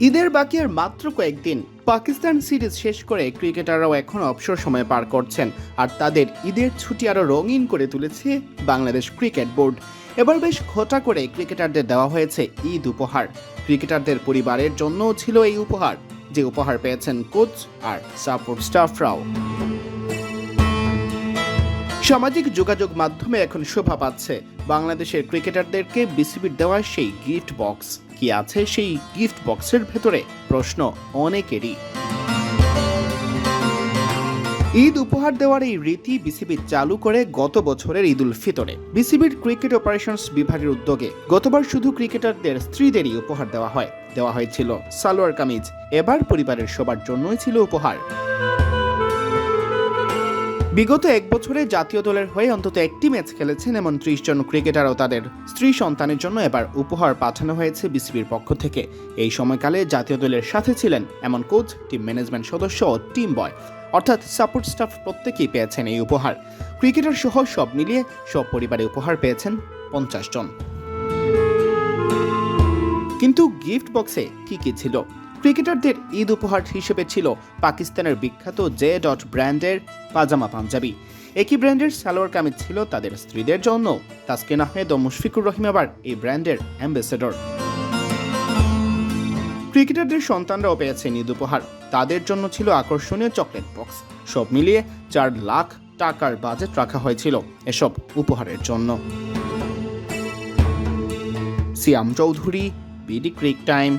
ঈদের বাকি আর মাত্র কয়েকদিন। পাকিস্তান সিরিজ শেষ করে ক্রিকেটাররাও এখন অবসর সময় পার করছেন, আর তাদের ঈদের ছুটি আরও রঙিন করে তুলেছে বাংলাদেশ ক্রিকেট বোর্ড। এবার বেশ ঘটা করে ক্রিকেটারদের দেওয়া হয়েছে ঈদ উপহার। ক্রিকেটারদের পরিবারের জন্যও ছিল এই উপহার, যে উপহার পেয়েছেন কোচ আর সাপোর্ট স্টাফরাও। সামাজিক যোগাযোগ মাধ্যমে এখন শোভা পাচ্ছে বাংলাদেশের ক্রিকেটারদেরকে বিসিবির দেওয়া সেই গিফট বক্স। কি আছে সেই গিফট বক্সের ভেতরে, প্রশ্ন অনেকেরই। ঈদ উপহার দেওয়ার এই রীতি বিসিবি চালু করে গত বছরের ঈদ উল ফিতরে। বিসিবির ক্রিকেট অপারেশনস বিভাগের উদ্যোগে গতবার শুধু ক্রিকেটারদের স্ত্রীদেরই উপহার দেওয়া হয়েছিল সালোয়ার কামিজ। এবার পরিবারের সবার জন্যই ছিল উপহার। বিগত এক বছরে জাতীয় দলের হয়ে অন্তত একটি ম্যাচ খেলেছেন এমন 30 জন ক্রিকেটার ও তাদের স্ত্রী সন্তানের জন্য এবার উপহার পাঠানো হয়েছে বিসিবির পক্ষ থেকে। এই সময়কালে জাতীয় দলের সাথে ছিলেন এমন কোচ, টিম ম্যানেজমেন্ট সদস্য ও টিম বয়, অর্থাৎ সাপোর্ট স্টাফ প্রত্যেকেই পেয়েছেন এই উপহার। ক্রিকেটার সহ সব মিলিয়ে সব পরিবারে উপহার পেয়েছেন 50 জন। কিন্তু গিফট বক্সে কি কি ছিল? ক্রিকেটারদের ঈদ উপহার হিসেবে ছিল পাকিস্তানের বিখ্যাত জে ডট ব্র্যান্ডের পাজামা পাঞ্জাবি। একই ব্র্যান্ডের সালোয়ার কামিজ ছিল তাদের স্ত্রীদের জন্য। তাসকিন আহমেদ ও মুশফিকুর রহিম আবার এই ব্র্যান্ডের অ্যাম্বাসেডর। ক্রিকেটারদের সন্তানরাও পেয়েছেন ঈদ উপহার। তাদের জন্য ছিল আকর্ষণীয় চকলেট বক্স। সব মিলিয়ে 4 লাখ টাকার বাজেট রাখা হয়েছিল এসব উপহারের জন্য। সিয়াম চৌধুরী, বিডি ক্রিক টাইম।